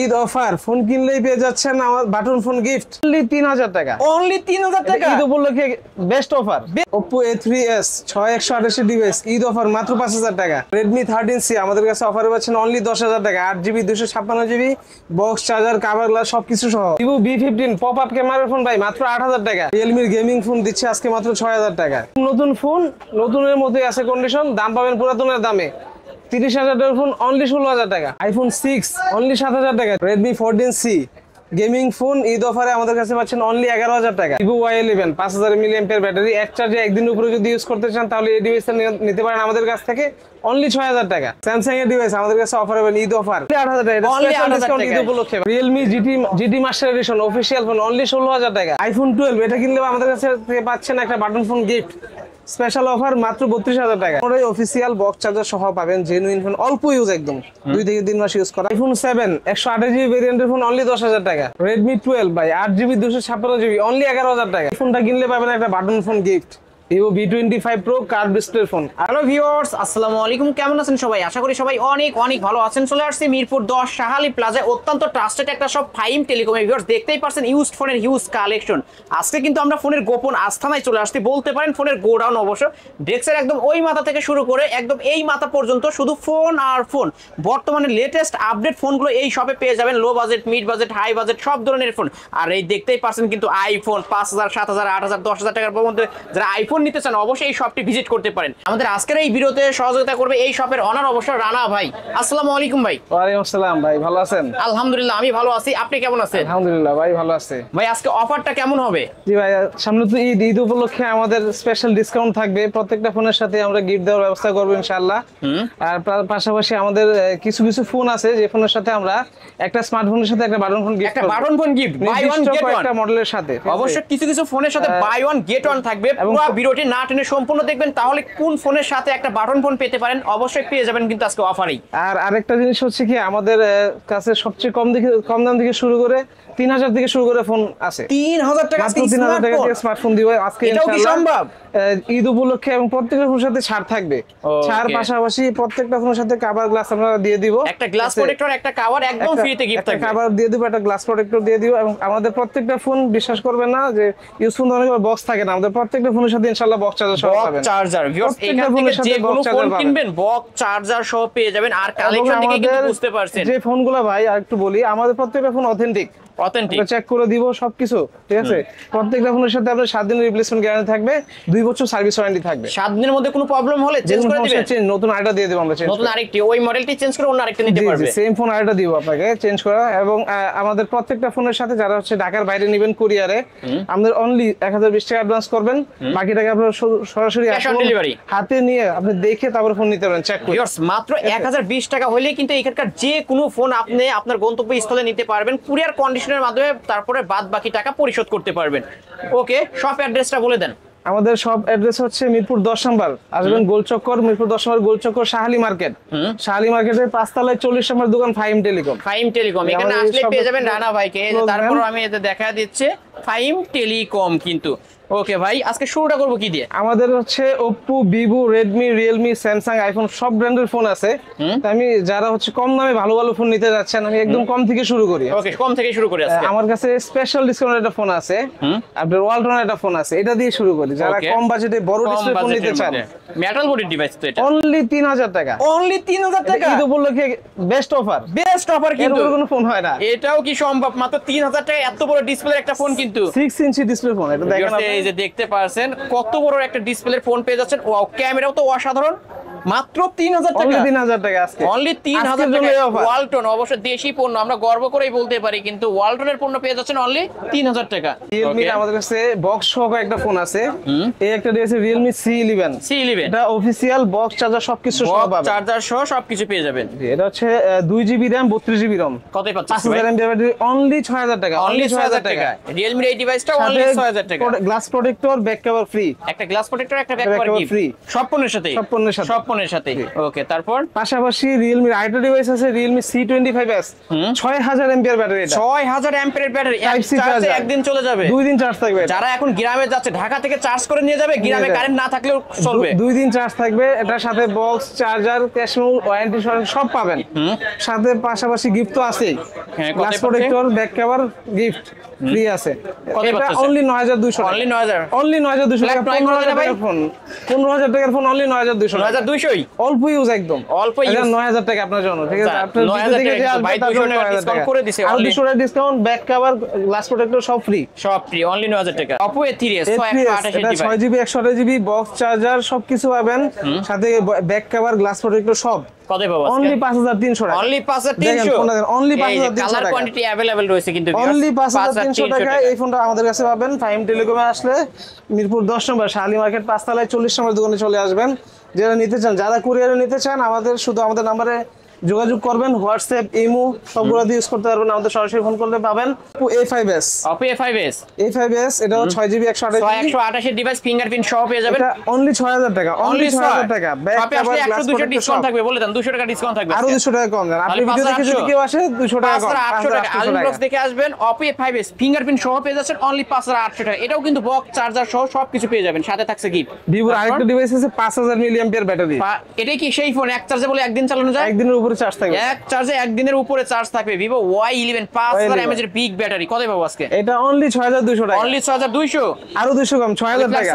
Eid offer phone কিনলেই পেয়ে যাচ্ছেন আমার বাটন ফোন গিফট অনলি 3000 টাকা। অনলি 3000 টাকা ঈদ উপলক্ষে best offer. Oppo A3s 6128 device Eid offer মাত্র 5000 টাকা। Redmi 13C আমাদের কাছে অফারে পাচ্ছেন অনলি 10000 টাকা। 8GB 256GB box charger cover glass সবকিছু সহ। Vivo V15 পপ আপ ক্যামেরার ফোন ভাই মাত্র 8000 টাকা। Realme গেমিং ফোন দিচ্ছে আজকে মাত্র 6000 টাকা। নতুন ফোন নতুনের মধ্যেই আছে কন্ডিশন, দাম পাবেন পুরাতনের দামে। 30,000 টাকার ফোন অনলি 16,000 টাকা। iPhone 6 অনলি 7,000 টাকা। Redmi 14C gaming phone Eid অফারে আমাদের কাছে পাচ্ছেন অনলি 11,000 টাকা। Vivo Y11 5000 mAh ব্যাটারি, এক চার্জে একদিন উপরে যদি ইউজ করতে চান তাহলে এই ডিভাইসটা নিতে পারেন আমাদের কাছ থেকে অনলি 6000 টাকা। Samsung এর ডিভাইস আমাদের কাছে অফার হবে ঈদ অফার 8000 টাকা। অনলি 8000 ডিসকাউন্ট ঈদ উপলক্ষে। Realme GT Master Edition official phone only 16000 টাকা। iPhone 12 এটা কিনলে আমাদের কাছে থেকে পাচ্ছেন একটা button phone gift special offer মাত্র 32000 টাকা। ওই অফিশিয়াল বক্স চার্জার সহ পাবেন, জেনুইন ফোন, অল্প ইউজ, একদম 2 থেকে 3 মাস ইউজ করা। iPhone 7 128GB ভেরিয়েন্টের ফোন অনলি 10000 টাকা। Redmi 12 ভাই 8GB 256GB অনলি 11000 টাকা। ফোনটা কিনলে পাবেন একটা button phone gift. Vivo V25 Pro curve display phone. Hello viewers, আসসালামু আলাইকুম। কেমন আছেন সবাই? আশা করি সবাই অনেক অনেক ভালো আছেন। চলে আসছি মিরপুর 10 শাহালি প্লাজায় অত্যন্ত ট্রাস্টেড একটা শপ ফাইম টেলিকমের। ভিউয়ার্স দেখতেই পারছেন ইউজড ফোনের হিউজ কালেকশন। আজকে কিন্তু আমরা ফোনের গোপন আস্থানায় চলে আসছি বলতে পারেন, ফোনের গোডাউন অবশ্য। ডেস্কের একদম ওই মাথা থেকে শুরু করে একদম এই মাথা পর্যন্ত শুধু ফোন আর ফোন। বর্তমানে লেটেস্ট আপডেট ফোনগুলো এই শপে পেয়ে যাবেন। Low budget, mid budget, high budget সব ধরনের ফোন। আর এই দেখতেই পারছেন কিন্তু আইফোন 5000, 7000, 8000, 10000 টাকার মধ্যে যারা আইফোন নিতে চান অবশ্যই শপটি ভিজিট করতে পারেন। আমাদের আজকের এই ভিডিওতে সহযোগিতা করবে এই শপের অনার অবশ্য রানা ভাই। আসসালামু আলাইকুম ভাই। ওয়ালাইকুম আসসালাম ভাই, ভালো আছেন? আলহামদুলিল্লাহ আমি ভালো আছি, আপনি কেমন আছেন? আলহামদুলিল্লাহ ভাই ভালো আছে। ভাই আজকে অফারটা কেমন হবে? জি ভাই, সামনে তো ঈদ, ঈদ উপলক্ষে আমাদের স্পেশাল ডিসকাউন্ট থাকবে। প্রত্যেকটা ফোনের সাথে আমরা গিফট দেওয়ার ব্যবস্থা করবো ইনশাআল্লাহ। আর পাশাপাশি আমাদের কিছু কিছু ফোন আছে যে ফোনের সাথে আমরা একটা স্মার্টফোনের সাথে একটা বাটন ফোন গিফট করব। একটা button phone gift buy one get one একটা মডেলের সাথে। অবশ্যই কিছু কিছু ফোনের সাথে বাই ওয়ান গেট ওয়ান থাকবে। পুরো ভিডিওটি না টেনে সম্পূর্ণ দেখবেন, তাহলে কোন ফোনের সাথে একটা বাটন ফোন পেতে পারেন অবশ্যই পেয়ে যাবেন কিন্তু আজকে অফারেই। আর আরেকটা জিনিস হচ্ছে কি, আমাদের কাছে সবচেয়ে কম দাম থেকে শুরু করে 3000 থেকে শুরু করে ফোন আছে। 3000 টাকা মাত্র 3000 টাকা দিয়ে স্মার্টফোন দিব আজকে এটাও কি সম্ভব? ঈদ উপলক্ষে এবং প্রত্যেকটা ফোনের সাথে ছাড় থাকবে। ছাড় পাশাপাশি প্রত্যেকটা ফোনের সাথে কভার গ্লাস আমরা দিয়ে দিব। একটা গ্লাস প্রোটেক্টর, একটা কভার একদম ফ্রিতে গিফট থাকবে। একটা কভার দিয়ে দিব, একটা গ্লাস প্রোটেক্টর দিয়ে দিব। এবং আমাদের প্রত্যেকটা ফোন বিশ্বাস করবেন না যে ইউজফুল ধরনের বক্স থাকে না, আমাদের প্রত্যেকটা ফোনের সাথে ইনশাআল্লাহ বক্স চার্জার সহ পাবেন। বক্স চার্জার ভিউয়ার্স, এখান থেকে যে কোনো ফোন কিনবেন বক্স চার্জার সহ পেয়ে যাবেন। আর কালেকশন দেখে কিন্তু বুঝতে পারছেন যে ফোনগুলো ভাই আর একটু বলি, আমাদের প্রত্যেকটা ফোন অথেন্টিক চেক করে দিব সবকিছু, ঠিক আছে? প্রত্যেকটা ফোনের সাথে আপনার 7 দিনের রিপ্লেসমেন্ট গ্যারান্টি থাকবে, 2 বছর সার্ভিস ওয়ারেন্টি থাকবে। 7 দিনের মধ্যে কোনো প্রবলেম হলে চেঞ্জ করে দিবেন। নতুন আরেকটা দিয়ে দেব আমরা, নতুন আরেকটি ওই মডেলটি চেঞ্জ করে অন্য আরেকটা নিতে পারবে। সেম ফোন আরেকটা দিব আপনাকে চেঞ্জ করা। এবং আমাদের প্রত্যেকটা ফোনের সাথে যারা হচ্ছে ঢাকার বাইরে নেবেন কুরিয়ারে, আমাদের অনলি 1020 টাকা অ্যাডভান্স করবেন, বাকি টাকা আপনারা সরাসরি ক্যাশ অন ডেলিভারি হাতে নিয়ে আপনি দেখে তারপর ফোন নিতে পারেন চেক করে। ভিউয়ার্স মাত্র 1020 টাকা হলেই কিন্তু এখানকার যে কোনো ফোন আপনি আপনার গন্তব্যস্থলে নিতে পারবেন কুরিয়ার কন্ডিশনের মাধ্যমে, তারপরে বাদ বাকি টাকা পরিশোধ করতে পারবেন। ওকে, শপ অ্যাড্রেসটা বলে দেন। আমাদের শপ অ্যাড্রেস হচ্ছে মিরপুর 10 নম্বর, আসবেন গোলচক্কর, মিরপুর 10 নম্বর গোলচক্কর, শাহালি মার্কেট। শাহালি মার্কেটের 5 তলায় 40 নম্বর দোকান ফাইম টেলিকম। ফাইম টেলিকম এখানে আসলে পেয়ে যাবেন রানা ভাইকে। তারপর আমি এতে দেখা দিচ্ছে ফাইম টেলিকম কিন্তু। ওকে ভাই, আজকে শুরুটা করব কি দিয়ে? আমাদের হচ্ছে Oppo, Vivo, Redmi, Realme, Samsung, iPhone সব ব্র্যান্ডের ফোন আছে। তাই আমি যারা হচ্ছে কম দামে ভালো ভালো ফোন নিতে যাচ্ছেন, আমি একদম কম থেকে শুরু করি। ওকে, কম থেকে শুরু করি আজকে। আমার কাছে স্পেশাল ডিসকাউন্টের একটা ফোন আছে, আপনার ওয়ালটনের একটা ফোন আছে, এটা দিয়ে শুরু করি। যারা কম বাজেটে বড় ডিসপ্লে ফোন নিতে চান, মেটাল বডি ডিভাইস তো এটা অনলি 3000 টাকা। অনলি 3000 টাকা ঈদ উপলক্ষে বেস্ট অফার। বেস্ট অফার কিন্তু কোনো ফোন হয় না। এটাও কি সম্ভব? মাত্র 3000 টাকা এত বড় ডিসপ্লের একটা ফোন কিন্তু 6 ইঞ্চি ডিসপ্লে ফোন। এটা দেখেন আপনি, এই যে দেখতে পারছেন কত বড় একটা ডিসপ্লের ফোন পেয়ে যাচ্ছেন। ওয়াও, ক্যামেরাও তো অসাধারণ। মাত্র 3000 টাকা। অনলি 3000 টাকা আজকে। অনলি 3000 টাকা ওয়ালটন, অবশ্য দেশি পণ্য, আমরা গর্ব করেই বলতে পারি, কিন্তু ওয়ালটনের পণ্য পেয়ে যাচ্ছেন অনলি 3000 টাকা। Realme আমাদের কাছে বক্স সহ একটা ফোন আছে। এই একটা দিয়েছে Realme C11। এটা অফিশিয়াল বক্স চার্জার সবকিছু সহ পাবেন, চার্জার সহ সবকিছু পেয়ে যাবেন। এটা হচ্ছে 2GB RAM 32GB ROM। কতই পাচ্ছেন? 5000 mAh ব্যাটারি, অনলি 6000 টাকা। অনলি 6000 টাকা। Realme এই ডিভাইসটা অনলি 6000 টাকা। Glass protector, back cover free. একটা গ্লাস প্রোটেক্টর, একটা ব্যাক কভার ফ্রি সব পণ্যের সাথে। সব পণ্যের সাথে। সব পণ্যের ফোনের সাথে। ওকে, তারপর পাশাপাশি রিয়েলমি আরেকটা ডিভাইস আছে, রিয়েলমি C25s 6000 এমপিআর ব্যাটারি। এটা 6000 অ্যাম্পিয়ারের ব্যাটারি, এক Type-C চার্জে charger। একদিন চলে যাবে। 2 দিন চার্জ থাকবে। যারা এখন গ্রামে যাচ্ছে, ঢাকা থেকে চার্জ করে নিয়ে যাবে, গ্রামে যাবে। কারেন্ট না থাকলেও চলবে। 2 দিন চার্জ থাকবে। এটার সাথে box, charger, cash memo, warranty সব পাবেন। সাথে পাশাপাশি গিফট তো আছেই। হ্যাঁ, কত গ্লাস পাচ্ছে? Protector, back cover gift free আছে। কত এটা পাচ্ছে? অনলি 9200 টাকা। অনলি 9000। অনলি 9200 টাকা। Black 15000 ভাই? টাকার ফোন, 15000 টাকার ফোন অনলি 9200 টাকা। 9200ই অল্প ইউজ, একদম অল্প এটা use। 9000 টাকা আপনার জন্য, ঠিক আছে? আচ্ছা, আপনার 9000 থেকে যে টাকা, আসবে ভাই তার 200 জন্য টাকা 9000 discount টাকা করে দিছে, আর only। 200 টাকা discount, back cover, glass protector সব ফ্রি। সব ফ্রি, অনলি 9000 টাকা। Oppo A3s এটা 128GB। 6GB 128GB box, charger সবকিছু পাবেন, সাথে ব্যাক কভার, গ্লাস প্রোটেক্টর সব। কত পাবো অনলি 5300 টাকা। অনলি 5300। দেখেন ফোনটা দেখেন, only 5300 কালার টাকা। কোয়ান্টিটি अवेलेबल রয়েছে কিন্তু অনলি 5300 টাকা এই ফোনটা আমাদের কাছে পাবেন। ফাইম টেলিকমে আসলে মিরপুর 10 নম্বর শালি মার্কেট 5 তলায় 40 নম্বর দোকানে চলে আসবেন। যারা নিতে চান, যারা কুরিয়ারে নিতে চান, আমাদের নাম্বারে যোগাযোগ করবেন। হোয়াটসঅ্যাপ, ইমো সবগুলো দিয়ে ইউজ করতে পারবেন। আমাদের সরাসরি ফোন করলে পাবেন। A5s Oppo A5s এটাও 6GB 128GB 128 এর ডিভাইস, ফিঙ্গারপ্রিন্ট সহ পেয়ে যাবেন। এটা অনলি 6000 টাকা। অনলি 6000 টাকা। ব্যাক শপে কভার, আসলে গ্লাস 100 200 প্রোটেক্টর ডিসকাউন্ট সব। থাকবে, বলে দেন 200 টাকা ডিসকাউন্ট থাকবে। আরো 200 টাকা কম দেন। আপনি তাহলে ভিডিও দেখে যদি 5800 কেউ আসে 200 টাকা কম, 5800 টাকা। 5800 আলম টাকা। ব্লগস দেখে আসবেন। Oppo A5s ফিঙ্গারপ্রিন্ট সহ পেয়ে যাচ্ছেন অনলি 5800 টাকা। এটাও কিন্তু বক্স, চার্জার সহ সবকিছু পেয়ে যাবেন, সাথে থাকছে গিফট। ভিভোর আরেকটা ডিভাইস আছে 5000 মিলিঅ্যাম্পিয়ার ব্যাটারি। এটা কি সেই ফোন এক চার্জে বলে একদিন চালানো যায়? একদিনের উপরে চার্জ থাকবে। এক চার্জে একদিনের উপরে চার্জ থাকবে। Vivo Y11 5000 mAh এর বিগ ব্যাটারি। কত পাবো আজকে? এটা অনলি 6200 টাকা। অনলি 6200। আরো 200 কম, 6000 টাকা।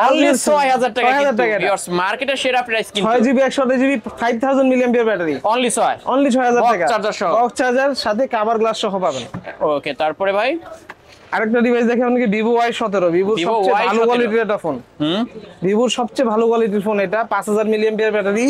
অনলি 6000 টাকা। 6000 টাকা। ভিউয়ার্স, মার্কেটের সেরা প্রাইস কিন্তু। 6GB 128GB 5000 milliampere battery. Only 6। Only 6000 টাকা। বক্স চার্জার সহ। বক্স চার্জার সাথে কভার গ্লাস সহ পাবেন। ওকে, তারপরে ভাই আরেকটা ডিভাইস দেখে আপনাকে Vivo Y17। ভিভোর Vivo সবচেয়ে ভালো Y17 কোয়ালিটির একটা ফোন। ভিভোর সবচেয়ে ভালো কোয়ালিটির ফোন এটা। 5000 মিলিঅ্যাম্পিয়ার ব্যাটারি,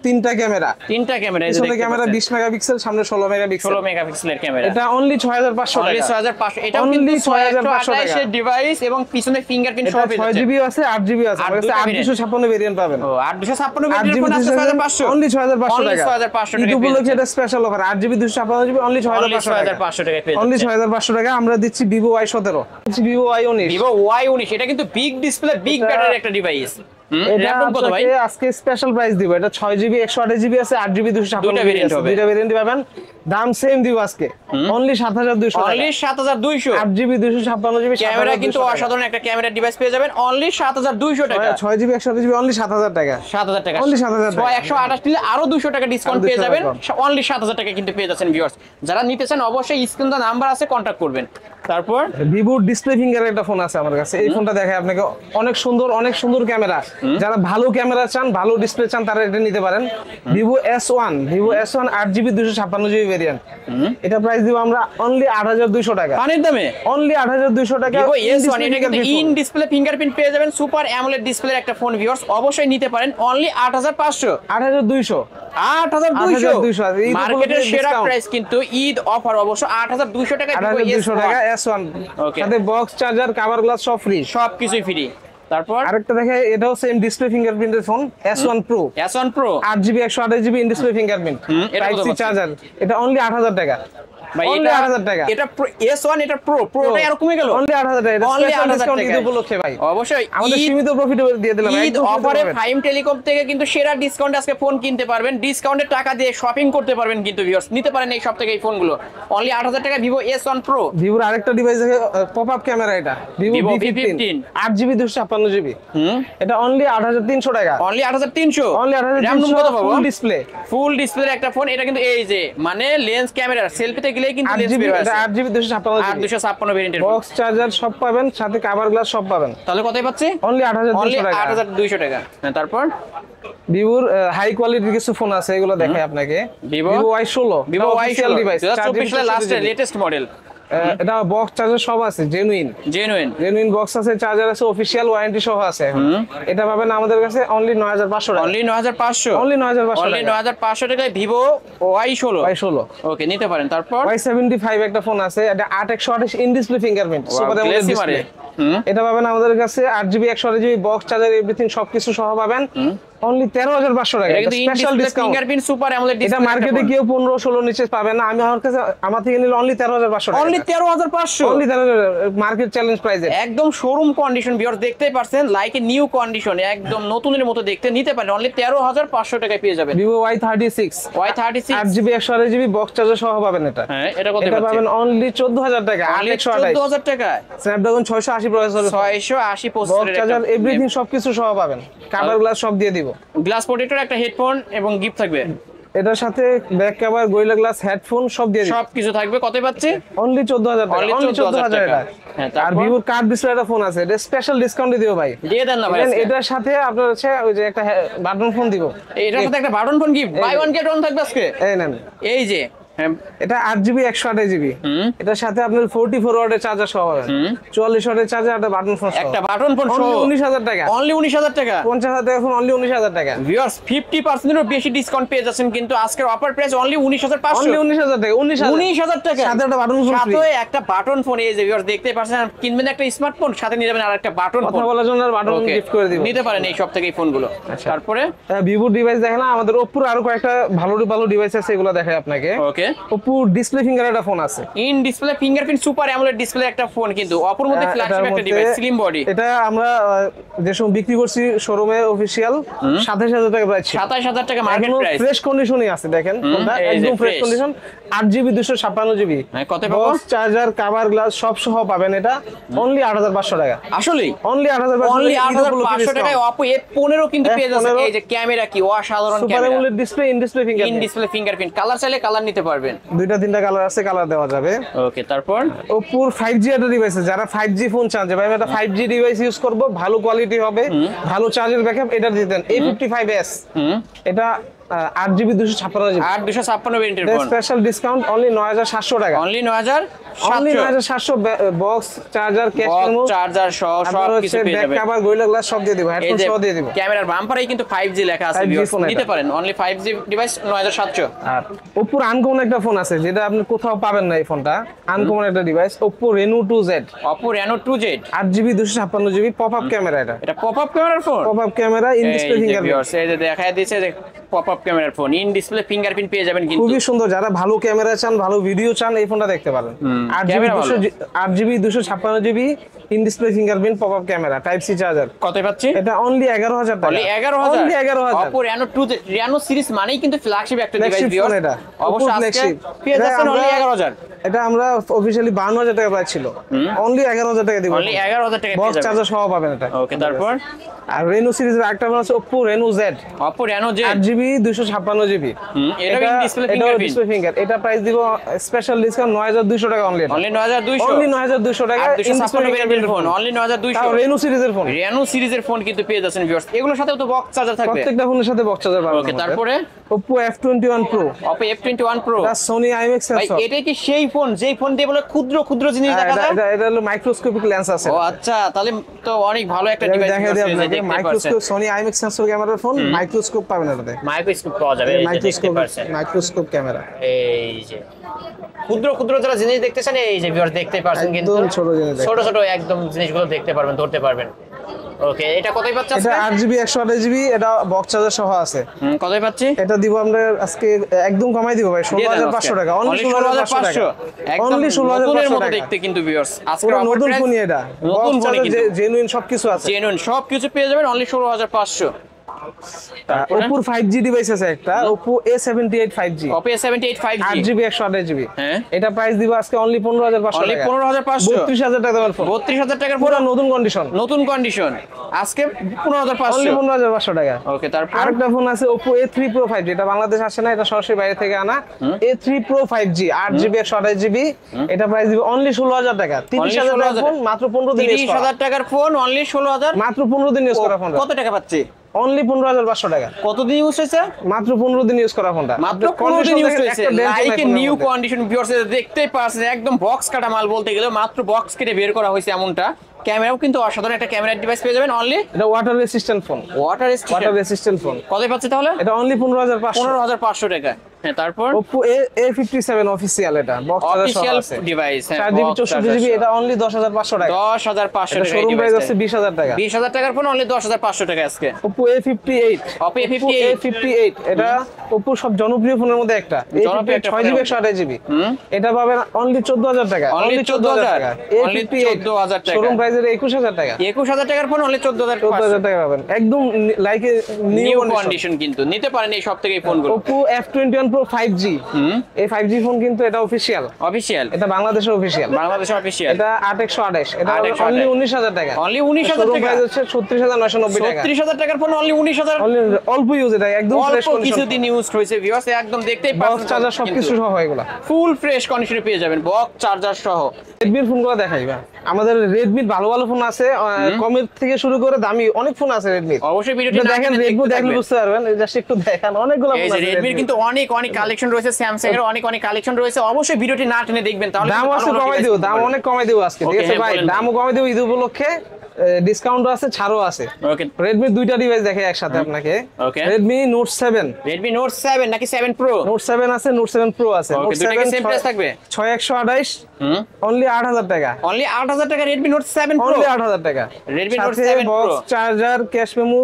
তিনটা ক্যামেরা। তিনটা ক্যামেরা, এই যে পিছনে দেখতে ক্যামেরা পাচ্ছেন। 20 মেগাপিক্সেল, সামনে 16 মেগাপিক্সেল। 16 মেগাপিক্সেলের ক্যামেরা। এটা অনলি 6500 অনলি টাকা। 6500। এটাও Only কিন্তু 6500 128 এর ডিভাইস এবং পিছনে ফিঙ্গারপ্রিন্ট এটা সহ পেয়ে যাচ্ছেন। 6GB আছে, 8GB আছে। আর আমার কাছে দুইটা 8256 ভেরিয়েন্ট পাবেন। ও 8256 ভেরিয়েন্টের ফোন আছে 6500। অনলি 6500 অনলি টাকা। 6500 টাকা ঈদ উপলক্ষে পেয়ে এটা special offer. 8GB 256GB only 6500 টাকা। 6500 টাকা পেয়ে অনলি যাচ্ছেন। 6500 টাকা আমরা দিচ্ছি Vivo Y17। দিচ্ছি Vivo Y19। Vivo Y19 এটা কিন্তু বিগ ডিসপ্লে, বিগ ব্যাটারির একটা ডিভাইস। এটা র্যাম কত ভাই? আপনাকে আজকে স্পেশাল প্রাইস দিব। এটা 6GB 128GB আছে, 8GB 256GB দুইটা variant হবে। দুইটা ভেরিয়েন্ট পাবেন। দাম সেম দিব আজকে, অনলি 7200 টাকা। অনলি 7200। 8GB 256GB ক্যামেরা কিন্তু অসাধারণ একটা ক্যামেরা ডিভাইস পেয়ে যাবেন অনলি 7200 টাকা। 6GB 128GB অনলি 7000 টাকা। 7000 টাকা। Only 7000 টাকা। 128 নিলে আরো 200 টাকা ডিসকাউন্ট আরো 200 পেয়ে যাবেন। টাকা। অনলি 7000 টাকা কিন্তু পেয়ে যাচ্ছেন ভিউয়ার্স। যারা নিতে চান অবশ্যই স্ক্রিনে নাম্বার আছে, কন্টাক্ট করবেন। তারপর ভিভোর ডিসপ্লে ফিঙ্গার একটা ফোন আছে আমার কাছে। এই ফোনটা দেখায় আপনাকে, অনেক সুন্দর ক্যামেরা। যারা ভালো ক্যামেরা চান, ভালো ডিসপ্লে চান, তারা এটা নিতে পারেন। Vivo S1 8GB 256GB variant. এটা প্রাইস দিব আমরা অনলি 8200 টাকা। পানির দামে অনলি 8200 টাকা। Vivo S1 এটা কিন্তু fingerprint in phone। Display fingerprint পেয়ে যাবেন, সুপার অ্যামোলেড ডিসপ্লের একটা ফোন ভিউয়ার্স, অবশ্যই নিতে পারেন অনলি 8500। 8200। 8200 8200 ঈদ মার্কেটের উপলক্ষে সেরা discount। প্রাইস কিন্তু ঈদ অফার অবশ্য 8200 টাকা Vivo 8200 টাকা S1 S1 Okay. সাথে বক্স, চার্জার, কভার গ্লাস সব ফ্রি। সবকিছুই ফ্রি। তারপর আরেকটা দেখে, এটাও সেম ডিসপ্লে ফিঙ্গারপ্রিন্টের phone S1 Pro। S1 Pro 8GB 128GB in display fingerprint, এটা কত টাইপ সি পাচ্ছেন? চার্জার। এটা অনলি 8000 টাকা। ভাই অনলি এটা 8000 টাকা। এটা S1, এটা Proটা আর কমে গেল। অনলি 8000 টাকা। এটা Only স্পেশাল 8000 ডিসকাউন্ট ঈদ টাকা। উপলক্ষে ভাই। অবশ্যই আমাদের ঈদ- সীমিত প্রফিটে দিয়ে দিলাম। ঈদ একদম অফারে কিনতে পারবেন। ফাইম টেলিকম থেকে কিন্তু সেরা ডিসকাউন্টে আজকে ফোন কিনতে পারবেন। ডিসকাউন্টের টাকা দিয়ে শপিং করতে পারবেন কিন্তু ভিউয়ার্স, নিতে পারেন এই সব থেকে এই ফোনগুলো অনলি 8000 টাকা। Vivo S1 Pro ভিভোর আরেকটা ডিভাইস দেখে, পপআপ ক্যামেরা। এটা Vivo Vivo V15 V15 8GB 256GB। এটা অনলি 8300 টাকা। অনলি 8300। অনলি RAM রুম কত 8300 পাবো? Full display. ফুল ডিসপ্লের একটা ফোন। এটা কিন্তু এই যে মানে লেন্স ক্যামেরা, সেলফিতে গেলেই কিন্তু লেন্স 8GB বের হয়। এটা 8GB 256GB 256 ভেরিয়েন্টের ফোন। বক্স, চার্জার সব পাবেন, সাথে কভার গ্লাস সব পাবেন। তাহলে কতই পাচ্ছি? অনলি অনলি 8200 টাকা। 8200 টাকা। হ্যাঁ, তারপর ভিভোর হাই কোয়ালিটির কিছু ফোন আছে, এগুলো দেখাই আপনাকে। Vivo Y16 Vivo Y16 device 2024 সালের লাস্টের লেটেস্ট মডেল। এটা বক্স, চার্জার সব আছে, জেনুইন জেনুইন বক্স আছে, চার্জার আছে, অফিশিয়াল ওয়ারেন্টি সহ আছে এখন। এটা পাবেন আমাদের কাছে অনলি 9500 টাকা। অনলি 9500। অনলি 9500 অনলি টাকা। 9500 টাকায় Vivo Y16। Y16 ওকে, নিতে পারেন। তারপর Y75 একটা ফোন আছে, এটা 8/128 in display fingerprint, super AMOLED glassy display. মারে। এটা পাবেন আমাদের কাছে 8GB 128GB box, charger, everything সবকিছু সহ পাবেন। অনলি 13500 টাকা, এটা কিন্তু special discount. Fingerprint super AMOLED এটা ডিসপ্লে, মার্কেটে কেউ 15 16 নিচে পাবে না, আমি আমার থেকে নিলে অনলি 13500 টাকা, অনলি 13500, অনলি 13000 মার্কেট চ্যালেঞ্জ প্রাইসে, একদম শোরুম কন্ডিশন ভিউয়ার দেখতেই পারছেন, লাইক এ নিউ কন্ডিশন, একদম নতুনের মতো দেখতে নিতে পারেন অনলি 13500 টাকায় পেয়ে যাবেন। Vivo Y36 Y36 8GB 128GB box charger সহ পাবেন এটা। হ্যাঁ, এটা কত এটা পাচ্ছেন? পাবেন অনলি 14000 টাকা, অনলি 8128 14000 টাকায় স্ন্যাপড্রাগন 680 প্রসেসর, 680 বক্স প্রসেসরের চার্জার এভরিথিং সবকিছু সহ পাবেন, কভার গ্লাস সব দিয়ে দিব। গ্লাস প্রোটেক্টর, একটা হেডফোন এবং গিফট থাকবে, এটার সাথে back cover, gorilla glass, headphone সব দিয়ে দিব। সবকিছু থাকবে। কত পাচ্ছি? অনলি 14000 টাকা, Only অনলি 14,000 14000 টাকা। হ্যাঁ, আর তারপর? ভিভোর কার্ড ডিসপ্লে একটা ফোন আছে, এটা স্পেশাল ডিসকাউন্টে দিব ভাই। দিয়ে দেন না ভাই Even আজকে। এটার সাথে আপনার হচ্ছে ওই যে একটা বাটন ফোন দিব। এটার সাথে একটা button phone gift, buy one get one থাকবে আজকে। এই নেন, এই যে হ্যাঁ, এটা 8GB 128GB, এটার সাথে আপনার 44 ওয়াটের চার্জার সহ পাবেন, 44 ওয়াটের চার্জার, একটা বাটন ফোন, একটা বাটন ফোন সহ 19000 টাকা, অনলি 19000 টাকা। 50000 টাকা ফোন অনলি 19000 টাকা, ভিউয়ার্স 50% এরও বেশি ডিসকাউন্ট পেয়ে যাচ্ছেন, কিন্তু আজকের অফার প্রাইস অনলি 19500, অনলি 19000 টাকা, 19000 টাকা, সাথে একটা বাটন ফোন ফ্রি। সাথে একটা বাটন ফোন। এই যে ভিউয়ার্স দেখতেই পাচ্ছেন, কিনবেন একটা স্মার্টফোন, সাথে নিয়ে যাবেন আর একটা বাটন ফোন, কথা বলার জন্য বাটন ওকে গিফট করে দিব। নিতে পারেন এই সব থেকে এই ফোনগুলো। তারপরে ভিভো ডিভাইস দেখেন না, আমাদের ওপ্পোর আরো কয়েকটা ভালো ভালো ডিভাইস আছে, এগুলো দেখাই আপনাকে। ওকে, ওপ্পো ডিসপ্লে ফিঙ্গার একটা ফোন আছে, in display fingerprint super AMOLED display একটা ফোন, কিন্তু অপর মধ্যে ফ্ল্যাগশিপ একটা ডিভাইস, স্লিম বডি। এটা আমরা যে সময় বিক্রি করছি শোরুমে অফিশিয়াল 27000 টাকা প্রাইস, 27000 টাকা মার্কেট প্রাইস। ফ্রেশ কন্ডিশনই আছে, দেখেন কোনটা এই যে একদম fresh fresh। Condition, 8GB 256GB, হ্যাঁ, কত পাবো? বক্স চার্জার, কভার গ্লাস সব সহ পাবেন, এটা অনলি 8500 টাকা, আসলেই অনলি 8500 অনলি 8500 টাকায় অপো F15 কিন্তু পেয়ে যাচ্ছেন। F15 এই যে ক্যামেরা কি অসাধারণ super camera, AMOLED display, in display in finger, display fingerprint, colour চাইলে কালার নিতে পারবেন। দুইটা তিনটা কালার আছে, কালার দেওয়া যাবে। ওকে, তারপর ওপ্পোর 5G একটা ডিভাইস আছে, যারা 5G ফোন চান যে ভাই আমি একটা 5G ডিভাইস ইউজ করব, ভালো কোয়ালিটি হবে, ভালো চার্জের ব্যাকআপ, এটা দিতেন A55s, এটা 8GB 256GB, 8256 ভেরিয়েন্টের ফোন, স্পেশাল ডিসকাউন্ট অনলি 9700 টাকা, only only 9700, 9700, box charger, cash memo, charger সহ সব কিছু পেয়ে ব্যাক যাবেন। কভার, গরিলা গ্লাস সব দিয়ে দিব, এই হেডফোন যে সহ দিয়ে দিব। ক্যামেরার বাম্পারেই কিন্তু 5G লেখা আছে, 5G ভিউয়ার্স ফোন নিতে এটা। পারেন অনলি 5G ডিভাইস 9700। আর ওপ্পোর আনকমন একটা ফোন আছে, যেটা আপনি কোথাও পাবেন না, এই ফোনটা আনকমন একটা device, Oppo Reno 2Z, Oppo Reno 2Z, 8GB 256GB, pop up camera, এটা এটা পপ আপ ক্যামেরার phone. Pop up camera, in display fingerprint, viewers এই যে দেখায় দিয়েছে যে পপ আপ ক্যামেরার ফোন, ইন ডিসপ্লে ফিঙ্গারপ্রিন্ট পেয়ে যাবেন কিন্তু। খুবই সুন্দর, যারা ভালো ক্যামেরা চান, ভালো ভিডিও চান, এই ফোনটা দেখতে পারেন। 8GB 256GB, in display fingerprint, pop up camera, type C charger, কত পাচ্ছি? এটা অনলি 11000 টাকা, only 11000, only 11000। Oppo Reno 2Z, Reno series মানেই কিন্তু ফ্ল্যাগশিপ একটা ডিভাইস ফ্ল্যাগশিপ ফোন ভিউয়ার্স। এটা, অবশ্যই আজকে ফ্ল্যাগশিপ পেয়ে যাচ্ছেন অনলি 11000, এটা আমরা অফিশিয়ালি 52000 টাকা প্রাইস ছিল, অনলি 11000 টাকা দিব, অনলি 11000 টাকা বক্স পেয়ে যাবেন। চার্জার সহ পাবেন এটা। ওকে, তারপর আর রেনো সিরিজের আরেকটা ফোন আছে, Oppo Reno Z, Oppo Reno Z, 8GB 256GB, এটা in display fingerprint, display finger, এটা প্রাইস দিব স্পেশাল ডিসকাউন্ট 9200 টাকা অনলি, অনলি 9200, অনলি 9200 টাকা, ইন ডিসপ্লে 256 ভেরিয়েন্টের ফিঙ্গারপ্রিন্ট ফোন, ফোন, অনলি 9200। তাও রেনো সিরিজের ফোন, Reno সিরিজের ফোন কিন্তু পেয়ে যাচ্ছেন ভিউয়ার্স, এগুলোর সাথেও তো বক্স চার্জার থাকবে। প্রত্যেকটা ফোনের সাথে বক্স চার্জার পাবেন। ওকে, তারপরে Oppo F21 Pro, Oppo F21 Pro, এটা সোনি IMX ভাই সেন্সর, এটা কি সেই ফোন যেই ফোন দিয়ে বলে ক্ষুদ্র ক্ষুদ্র জিনিস দেখা যায়? এটা হলো মাইক্রোস্কোপিক লেন্স আছে, ও আচ্ছা, তাহলে তো অনেক ভালো একটা এটা ডিভাইস দেখা দেয় আপনাকে, দেখতে পাচ্ছেন। মাইক্রোস্কোপ, সোনি IMX সেন্সর ক্যামেরার ফোন, মাইক্রোস্কোপ পাবেন এটাতে, মাইক্রোস্কোপ পাওয়া যাবে, এই যে দেখতে মাইক্রোস্কোপ, পাচ্ছেন। মাইক্রোস্কোপ ক্যামেরা, এই যে ক্ষুদ্র ক্ষুদ্র যারা জিনিস দেখতেছেন, এই যে ভিউয়ার দেখতে পাচ্ছেন, কিন্তু একদম ছোট জিনিস দেখতে ছোট ছোট একদম জিনিসগুলো দেখতে পারবেন, ধরতে পারবেন। ওকে, এটা কতই পাচ্ছেন এটা আজকে? 8GB 128GB, এটা বক্স চার্জার সহ আছে, কতই পাচ্ছি? এটা দিব আমরা আজকে একদম কমাই দিব ভাই, 16500 টাকা, অনলি 16500 টাকা, অনলি 16500 মতো টাকা দেখতে কিন্তু ভিউয়ার্স আজকে পুরো অফার নতুন প্রাইস, ফোনই এটা, নতুন বক্স ফোনই চার্জার কিন্তু জেনুইন সবকিছু আছে, জেনুইন সবকিছু পেয়ে যাবেন অনলি 16500। ওপ্পোর 5G ডিভাইস আছে একটা, Oppo A78 5G, Oppo A78 5G, 8GB 128GB, হ্যাঁ, এটা প্রাইস দিব আজকে অনলি 15500 অনলি টাকা, 15500, 32000 টাকা দামের ফোন, 32000 টাকার পুরো পুরো নতুন কন্ডিশন, নতুন কন্ডিশন আজকে অনলি 15500। 15500 টাকা। ওকে, তারপর আরেকটা ফোন আছে ওপ্পো A3 Pro 5G, এটা বাংলাদেশ আসে না, এটা সরাসরি বাইরে থেকে আনা, A3 Pro 5G, 8GB 128GB, এটা প্রাইস দিব অনলি 16000 টাকা, 30000 টাকার ফোন, মাত্র 15 দিন ইউজ করা, 30000 টাকার ফোন অনলি 16000, মাত্র 15 দিন ইউজ করা ফোন, কত টাকা পাচ্ছি? অনলি 15500 টাকা, কতদিন ইউজ হয়েছে? মাত্র 15 দিন ইউজ করা ফোনটা, মাত্র 15 দিন ইউজ হয়েছে, like a new condition viewers, দেখতেই পাচ্ছেন একদম বক্স কাটা মাল বলতে গেলে, মাত্র বক্স কেটে বের করা হয়েছে এমনটা, ক্যামেরাও কিন্তু অসাধারণ একটা ক্যামেরা ডিভাইস পেয়ে যাবেন অনলি। এটা water resistant phone, water resistant phone. কত পাচ্ছে তাহলে? এটা অনলি 15500। 15500 টাকা। হ্যাঁ, তারপর Oppo A57 অফিশিয়াল, এটা বক্স অফিশিয়াল ডিভাইস। হ্যাঁ, 4GB 64GB, এটা অনলি 10500 টাকা। 10500 টাকা। শোরুম প্রাইস আছে 20000 টাকা। 20000 টাকার ফোন অনলি 10500 টাকা আজকে। Oppo A58, Oppo A58, এটা Oppo সব জনপ্রিয় ফোনের মধ্যে একটা। জনপ্রিয় একটা 6GB 128GB, এটা পাবেন অনলি 14000 টাকা। অনলি 14000 টাকা। অনলি 14000 টাকা। শোরুম প্রাইস এর 21000 টাকা। 21000 টাকার ফোন অনলি 14000 টাকা পাবেন, একদম লাইক নিউ কন্ডিশন। কিন্তু নিতে পারেন এই সব থেকে এই ফোনগুলো। Oppo F21 Pro 5G, এই 5G ফোন কিন্তু এটা অফিশিয়াল, এটা বাংলাদেশের অফিশিয়াল, এটা 8128, এটা অনলি 19000 টাকা। অনলি 19000 টাকা। প্রাইস হচ্ছে 36990 টাকা। 36000 টাকার ফোন অনলি 19000। অল্প ইউজ, এটা একদম ফ্রেশ অল্প কন্ডিশন, কিছুদিন ইউজ হয়েছে ভিউয়ার্স, একদম দেখতেই পাচ্ছেন। বক্স চার্জার সবকিছু সহ এগুলা ফুল ফ্রেশ কন্ডিশনে পেয়ে যাবেন, বক্স চার্জার সহ। Redmi এর ফোনগুলো দেখাইবা, আমাদের Redmi ভালো ভালো ফোন আছে, কমের থেকে শুরু করে দামি অনেক ফোন আছে Redmi। অবশ্যই ভিডিওটি দেখেন, Redmi দেখলে বুঝতে পারবেন, জাস্ট একটু দেখান, অনেকগুলো ফোন আছে। Redmi কিন্তু অনেক কালেকশন রয়েছে, Samsung এর অনেক কালেকশন রয়েছে, অবশ্যই ভিডিওটি না টেনে দেখবেন। তাহলে দাম আছে কমাই দেব, দাম অনেক কমাই দেব আজকে, ঠিক আছে ভাই? দামও কমাই দেব, ঈদ উপলক্ষে ডিসকাউন্ট আছে, ছাড়ও আছে। ওকে, Redmi দুইটা ডিভাইস দেখে একসাথে আপনাকে। ওকে, Redmi Note 7, Redmi Note 7 নাকি 7 Pro? Note 7 আছে, Note 7 Pro আছে। ওকে, দুটো কি সেম প্রাইস থাকবে? 6128, অনলি 8000 টাকা। অনলি 8000 টাকা Redmi Note 7 Pro, অনলি 8000 টাকা। Redmi Note 7 Pro, box charger, cash memo,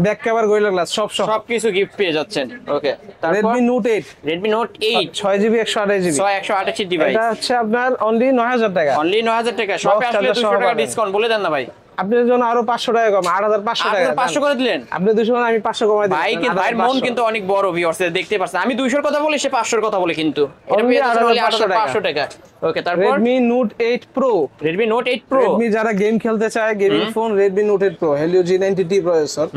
back cover, gorilla glass সবকিছু গিফট পেয়ে যাচ্ছেন। ওকে, তারপর Redmi Note 8, Redmi Note 8 6GB 128GB, 128 device, এটা হচ্ছে আপনার অনলি 9000 টাকা। অনলি 9000 টাকা। শপে আসলে 200 টাকা ডিসকাউন্ট বলে দেন না ভাই। আপনার জন্য আরো 500 টাকা কম, 8500 টাকা। 500 করে দিলেন আপনি 200, আমি 500 কমাই দিলাম। ভাই, কিন্তু ভাইয়ের মন কিন্তু অনেক বড় ভিউয়ার্স, দেখতে পাচ্ছেন। আমি 200 এর কথা বলি, সে 500 এর কথা বলে, কিন্তু এটা পেয়ে যাচ্ছেন অনলি 8500 টাকা। ওকে, তারপর Redmi Note 8 Pro, Redmi Note 8 Pro, Redmi যারা গেম খেলতে চায়, gaming phone, Redmi Note 8 Pro, Helio G90T processor,